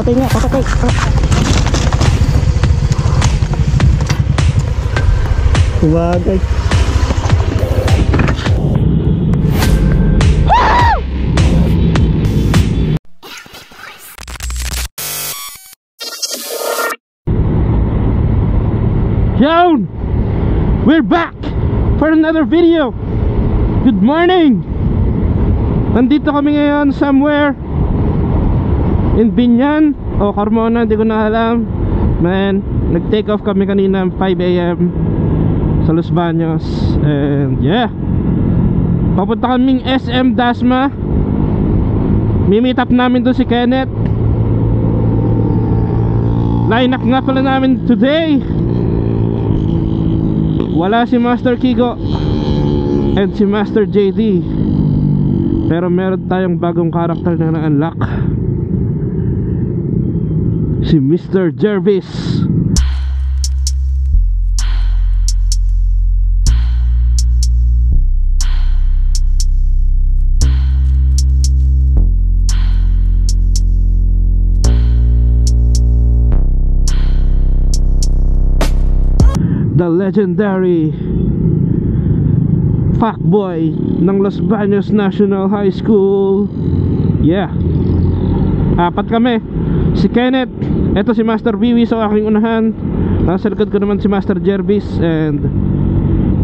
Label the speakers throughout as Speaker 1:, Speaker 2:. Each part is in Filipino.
Speaker 1: Papatay nga, papatay. Huwagay. Yon! We're back for another video. Good morning. Nandito kami ngayon somewhere in Binyan o Carmona, hindi ko na alam. Man, nag-take off kami kanina 5 AM sa Los Baños. And yeah, papunta kaming SM Dasma. Mi-meet up namin doon si Kenneth. Line up nga pala namin today. Wala si Master Kigo and si Master JD, pero meron tayong bagong karakter na na-unlock, si Mr. Jervis. The legendary fuckboy ng Los Baños National High School. Yeah, apat kami. Si Kenneth, eto si Master Vivi sa aking unahan. Nasa likod ko naman si Master Jervis. And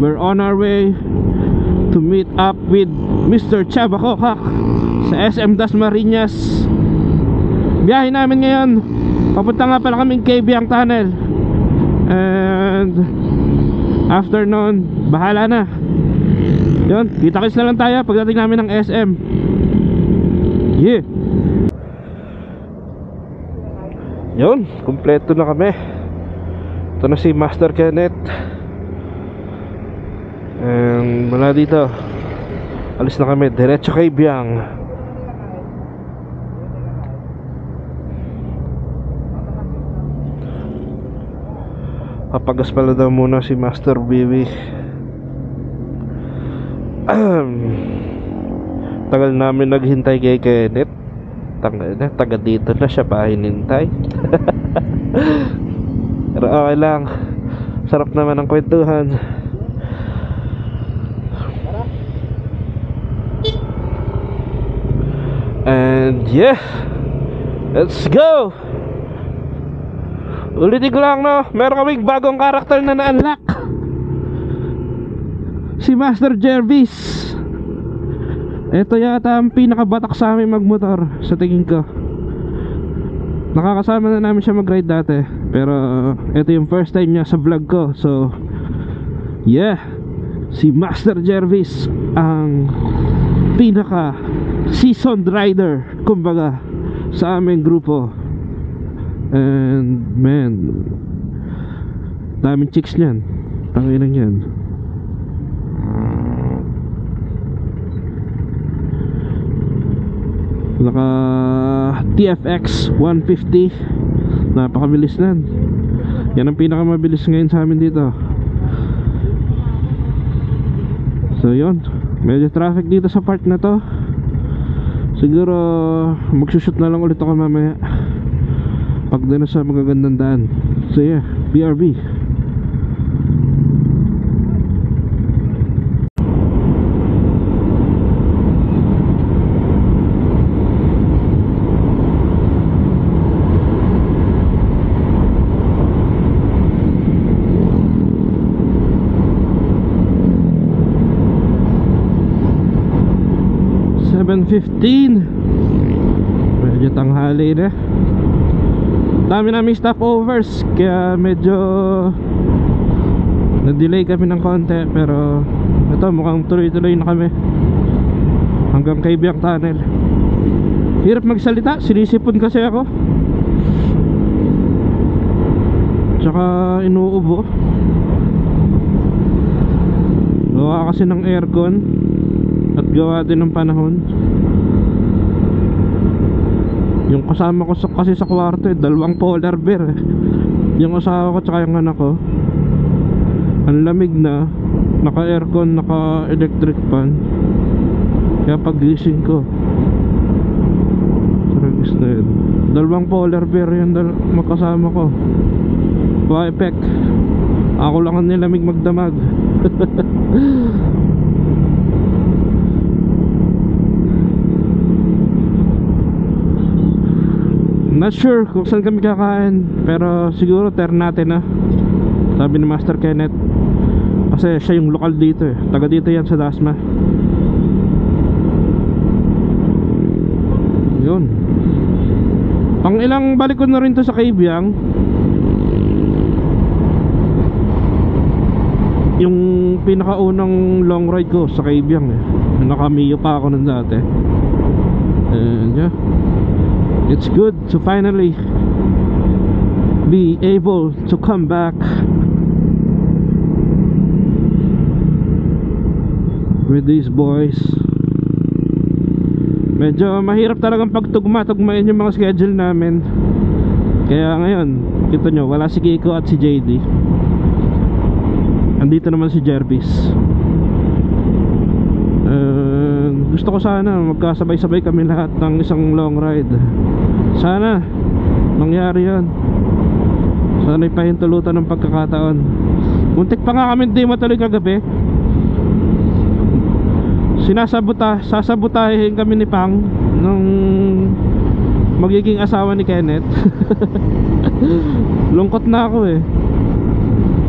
Speaker 1: we're on our way to meet up with Mr. Chava Kokak sa SM Dasmariñas. Biyahe namin ngayon, papunta nga pala kaming Kabyang Tunnel. And after nun, bahala na. Yun, kita-kits na lang tayo pagdating namin ng SM. Yeah. Yun, kumpleto na kami. Ito na si Master Kenneth. And mula dito, alis na kami, diretso kay Biang. Papagas pala daw muna si Master Bibi. Tagal namin naghintay kay Kenneth. Taga dito na siya pa hinintay. Pero okay lang, sarap naman ang kwentuhan. And yeah, let's go. Ulitin ko lang, no, meron kaming bagong karakter na na-unlock, si Master Jervis. Ito yata ang pinakabatak sa amin magmotor, sa tingin ko. Nakakasama na namin siya mag-ride dati, pero ito yung first time niya sa vlog ko. So yeah, si Master Jervis ang pinaka seasoned rider, kumbaga, sa aming grupo. And man, daming chicks niyan. Tanginan yan. Naka TFX 150. Napakabilis nan. Yan ang pinakamabilis ngayon sa amin dito. So yun, medyo traffic dito sa part na to. Siguro magsushoot na lang ulit ako mamaya pag doon sa magagandang daan. So yeah, BRB. Medyo tanghali na. Dami namin stopovers, kaya medyo na-delay kami ng konti. Pero ito, mukhang tuloy-tuloy na kami hanggang Kabyang Tunnel. Hirap magsalita, sinisipon kasi ako, tsaka inuubo. Gawa kasi ng aircon at gawa din ng panahon. Yung kasama ko kasi sa kwarto, dalawang polar bear. Yung asawa ko tsaka yung anak ko. Ang lamig na, naka aircon, naka electric fan. Kaya pag gising ko, Ayos na yun. Dalawang polar bear yung makasama ko. Effect. Ako lang ang nilamig magdamag. Not sure kung saan kami kakain, pero siguro Ternate na, sabi ni Master Kenneth. Kasi siya yung lokal dito eh. Taga dito yan sa Dasma. Yun. Pang ilang balik ko na rin to sa Kabyang. Yung pinakaunang long ride ko sa Kabyang eh. Nakamiyo pa ako nun dati. And yeah, it's good to finally be able to come back with these boys. Medyo mahirap talagang pagtugma-tugmain yung mga schedule namin. Kaya ngayon, kita nyo, wala si Kiko at si JD. Andito naman si Jervis. Gusto ko sana magkasabay-sabay kami lahat ng isang long ride. Sana mangyari yun. Sana ipahintulutan ng pagkakataon. Muntik pa nga kami di matuloy kagabi. Sasabotahin kami ni Pang nung magiging asawa ni Kenneth. Lungkot na ako eh.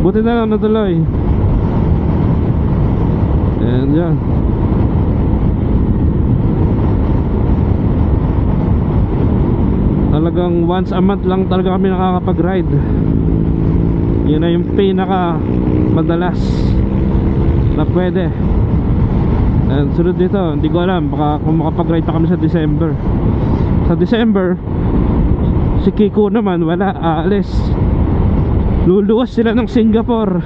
Speaker 1: Buti na lang natuloy. And yeah, talagang once a month lang talaga kami nakakapag-ride. Yun na yung pinaka madalas na pwede. And sunod dito, hindi ko alam, baka kung makapag-ride pa kami sa December. Sa December, si Kiko naman wala, aalis. Luluwas sila ng Singapore.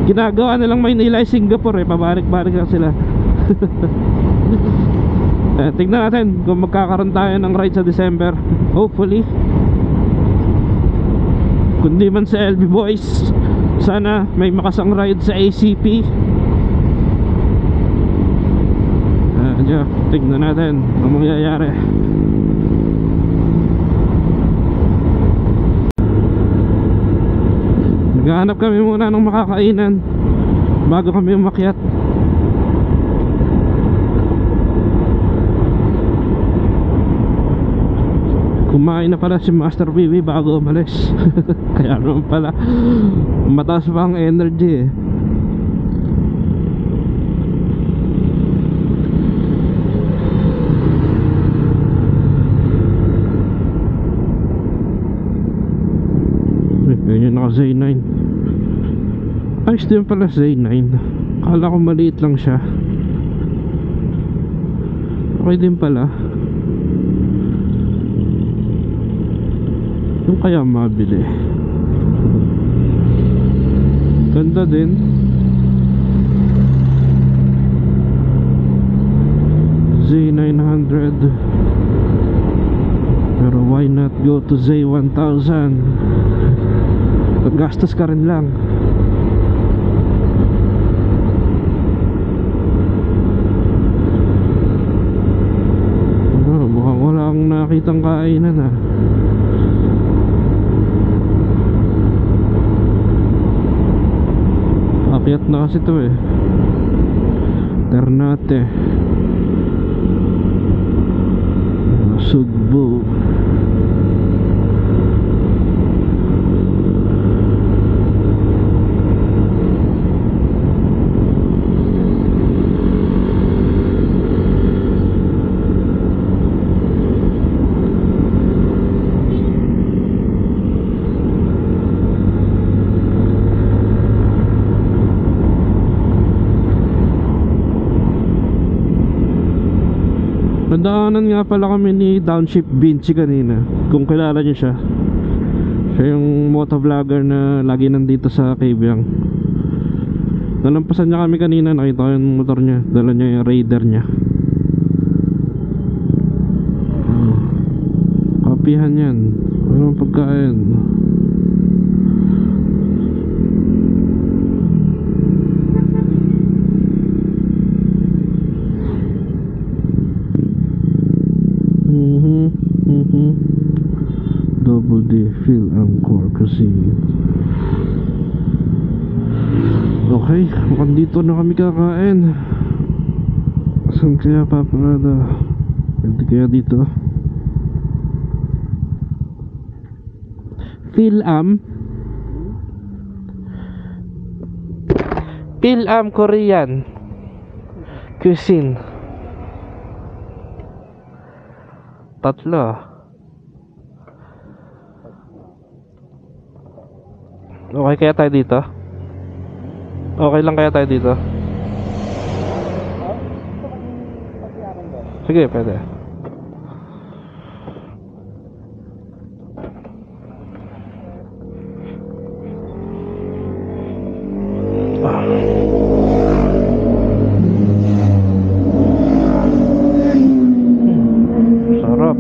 Speaker 1: Ginagawa nilang Maynila ay Singapore eh, pabalik-balik lang sila. Tignan natin kung magkakaroon tayo ng ride sa December. Hopefully. Kundi man sa LB Boys, sana may makasang ride sa ACP. Yeah, tignan natin ang mangyayari. Naghahanap kami muna ng makakainan bago kami umakyat. Kumain na pala si Master Vivi bago umalis. Kaya naman pala mataas pa ang energy eh. Yun yung naka Z9. Ayos din pala Z9. Akala ko maliit lang siya. Okay din pala. Yung kaya mabili. Ganda din. Z900. Pero why not go to Z1000? Gastos ka rin lang. Mukhang wala akong nakitang kainan ah. Akyat na kasi ito eh. Ternate, Sugbo. Nadaanan nga pala kami ni Downship Vinci kanina. Kung kilala niyo siya. Siya yung motovlogger na lagi nandito sa Kabyang. Nalampasan niya kami kanina. Nakita ko yung motor niya. Dala niya yung Raider niya. Kapihan yan. Anong pagkain? Phil-Am-Core Cuisine. Okay, mukhang dito na kami kakain. Saan kaya paparada? Pwede kaya dito? Phil-Am Korean Cuisine. Tatlo. Okay kaya tayo dito? Okay lang kaya tayo dito? Sige, pwede. Sarap.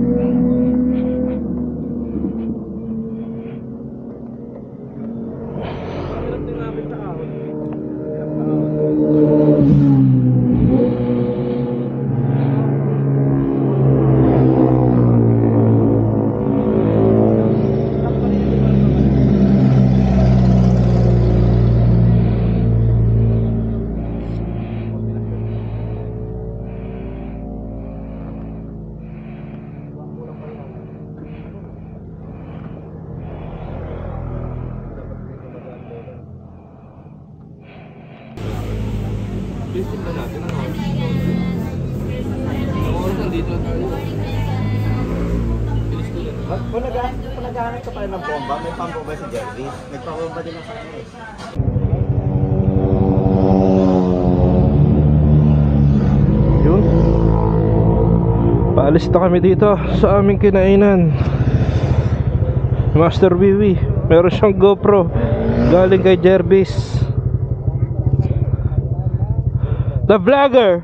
Speaker 1: Listing na natin ang oras. Ang oras nandito na tayo. Bilis ko lang.
Speaker 2: Kung naghahanap ka pala ng bomba, may pambomba si Jervis. Nagpabomba din ang kanya eh.
Speaker 1: Yun. Paalis na kami dito sa aming kinainan. Master Vivi, meron siyang GoPro galing kay Jervis, the vlogger.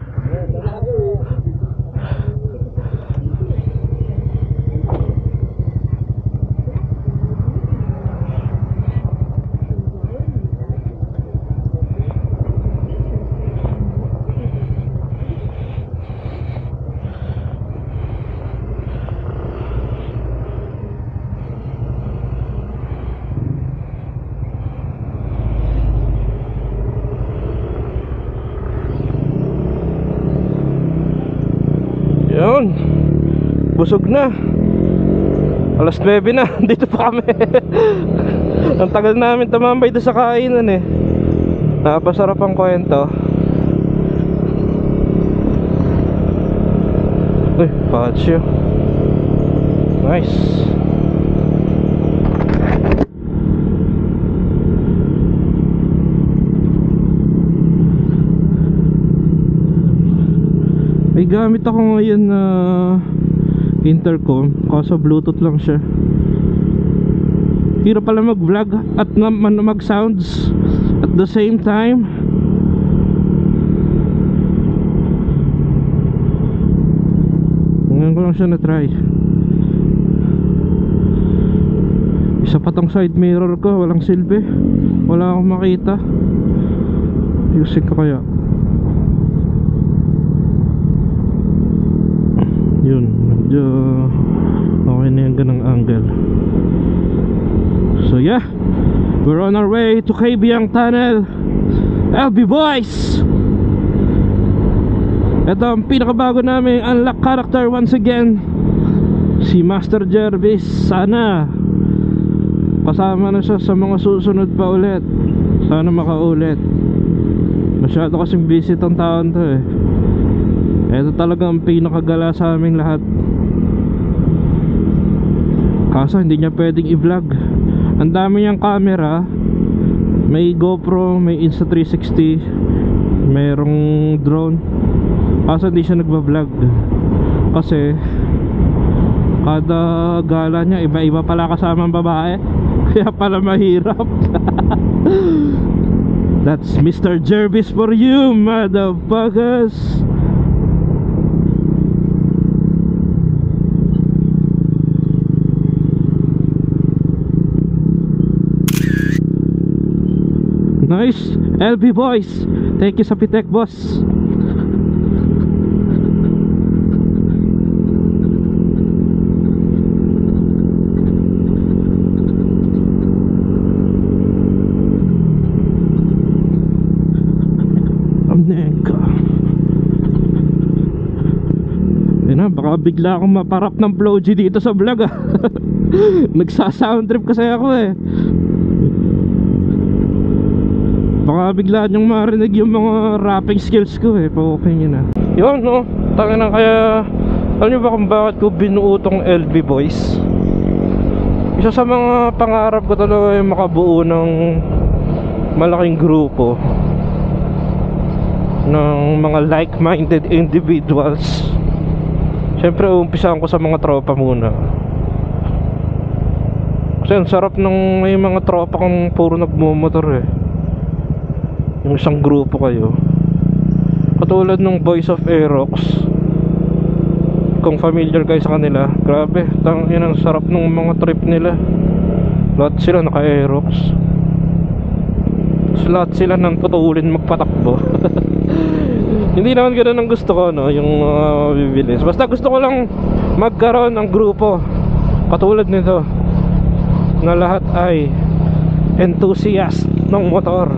Speaker 1: Yun, busog na. Alas 9 na, dito pa kami. Ang tagal namin tumambay doon sa kainan eh. Napasarap ang kwento. Uy, patio. Nice. May gamit ako ngayon na intercom, kaso bluetooth lang siya. Hirap pala mag vlog at mag sounds at the same time. Ngayon ko lang siya na try. Isa pa tong side mirror ko, walang silbi, wala akong makita. Ayusin ko kaya. Yun, medyo okay na yung ganang angle. So yeah, we're on our way to Kabyang Tunnel, LB Boys. Ito ang pinakabago namin unlock character once again, si Master Jervis. Sana kasama na siya sa mga susunod pa ulit. Sana makaulit. Masyado kasing busy tong taon to eh. Ito talaga ang pinakagala sa aming lahat. Kaso hindi niya pwedeng i-vlog. Ang dami niyang camera. May GoPro, may Insta360, mayroong drone. Kaso hindi siya nagba-vlog kasi kada gala niya iba-iba pala kasamang babae. Kaya pala mahirap. That's Mr. Jervis for you, motherfuckers. Nice, LB Boys. Thank you sa Pitek, boss. Na, baka bigla akong maparap ng Flow G dito sa vlog ah. Nagsa-sound trip kasi ako eh. Baka bigla niyong marinig yung mga rapping skills ko eh. Pa-okay nyo na. Yun no, tangin na kaya. Alam nyo ba kung bakit ko binuo tong LB Boys? Isa sa mga pangarap ko talaga yung makabuo ng malaking grupo ng mga like-minded individuals. Siyempre umpisahan ko sa mga tropa muna. Kasi ang sarap ng may mga tropa kong puro nagmumotor eh. Yung isang grupo kayo. Katulad ng Boys of Aerox. Kung familiar kayo sa kanila, grabe, tangin ang sarap ng mga trip nila. Lahat sila naka-Aerox. Lahat sila nang putulin magpatakbo. Hindi naman ganoon ang gusto ko no, yung bibilis. Basta gusto ko lang magkaroon ng grupo katulad nito na lahat ay enthusiast ng motor.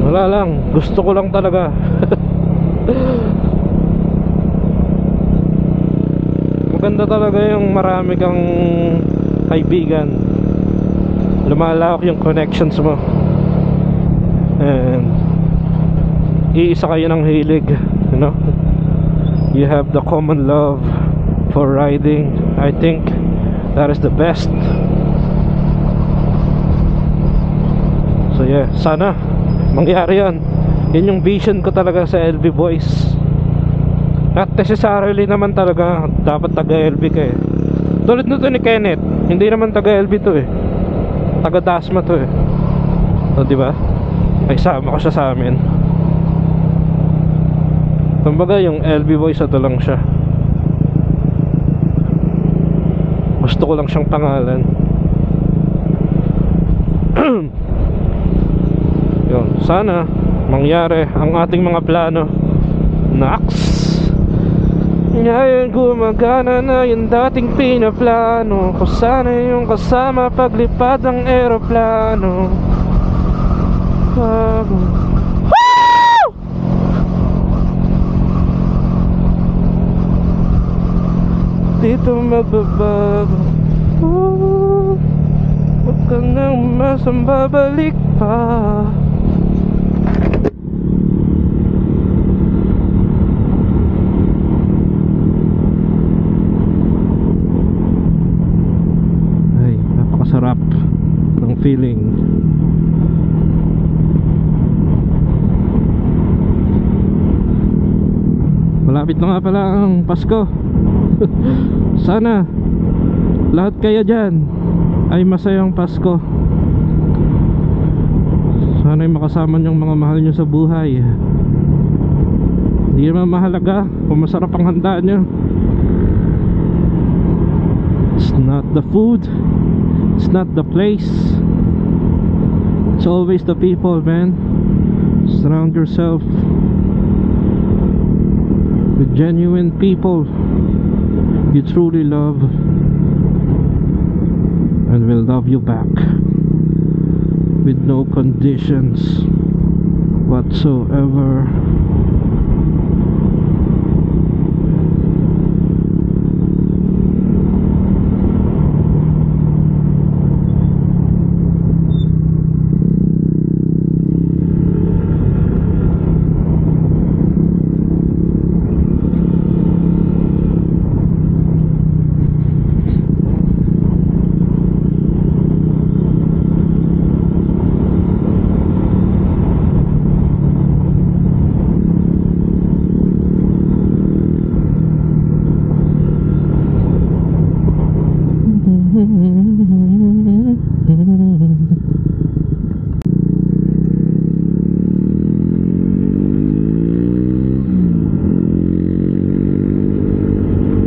Speaker 1: Wala lang, gusto ko lang talaga. Maganda talaga yung marami kang kaibigan. Lumalawak yung connections mo. And iisa kayo ng hilig, you know? You have the common love for riding. I think that is the best. So yeah, sana mangyari yan. Yun yung vision ko talaga sa LB Boys. Not necessarily naman talaga dapat taga-LB ka eh. Tulad nito ni Kenneth, hindi naman taga-LB to eh, taga-Dasma to eh. O diba? Ay sama ko siya sa amin. Kumbaga yung LB Boys ito lang siya. Gusto ko lang siyang pangalan. Yun, sana mangyari ang ating mga plano. Nax! Ngayon gumagana na yung dating pinaplano ko, sana yung kasama paglipad ng eroplano. Dito magbabago. Huwag ka nang masambabalik pa. Ay, napakasarap ng feeling. Malapit na nga pala ang Pasko. Sana lahat kayo dyan ay masayang Pasko. Sana ay makasama niyong mga mahal niyo sa buhay. Hindi naman mahalaga kung masarap ang handa niyo. It's not the food, it's not the place, it's always the people, man. Surround yourself with genuine people you truly love and will love you back with no conditions whatsoever.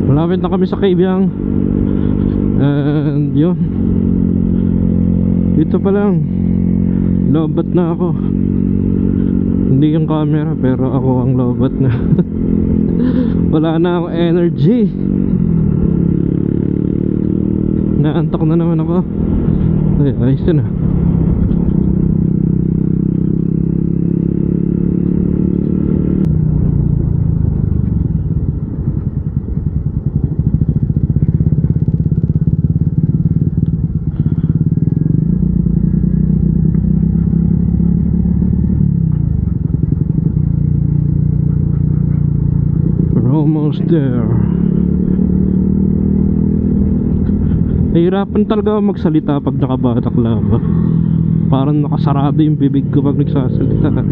Speaker 1: Malapit na kami sa Kabyang. And yun, dito pa lang lobat na ako. Hindi yung camera pero ako ang lobat na. Wala na akong energy. Naantok na naman ako. Ay, ayos na. almost there. Nahihirapan talaga ako magsalita pag nakabataklava. Parang nakasarado yung bibig ko pag nagsasalita.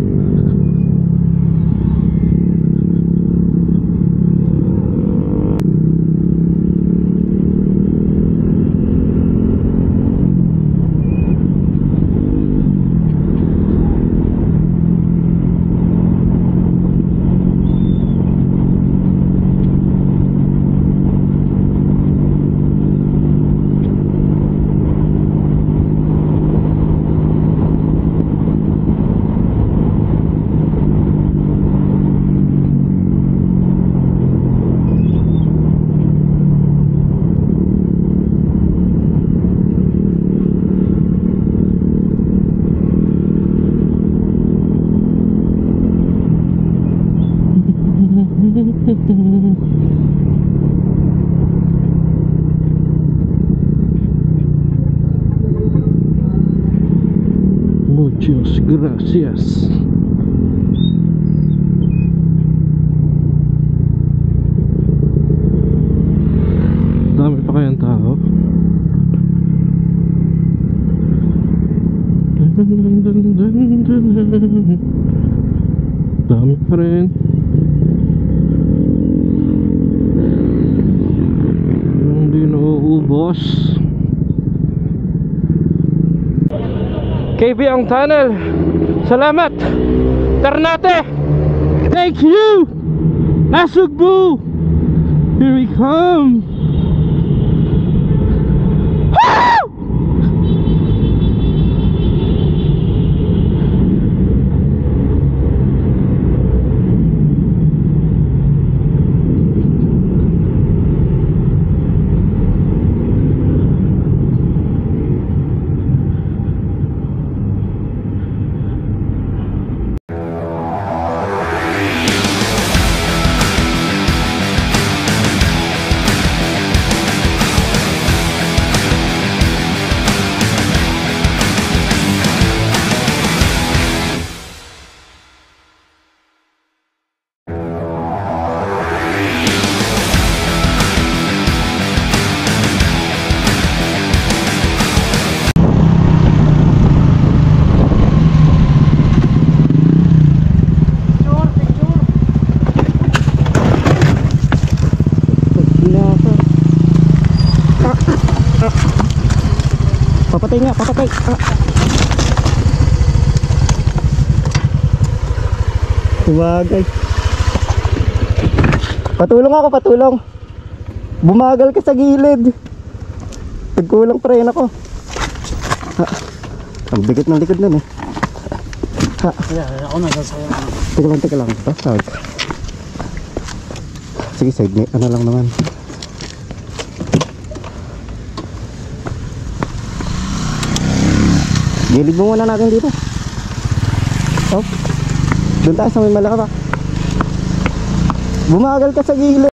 Speaker 1: Muchas gracias. Dami pa kayang tao. Dami pa rin. Hindi nauubos. KB ang tunnel. Salamat Ternate. Thank you Nasugbu. Here we come. Woo! Papatay nga, papatay. Bumagay. Patulong ako, patulong. Bumagal ka sa gilid. Nagkulang pa rin ako. Ang bigat ng likod nun eh.
Speaker 2: Ako na sasaya.
Speaker 1: Teka lang. Side. Sige, side niya. Ano lang naman. Gilid mo muna natin dito. Oh. Doon tayo sa may malaka. Bumagal ka sa gilid.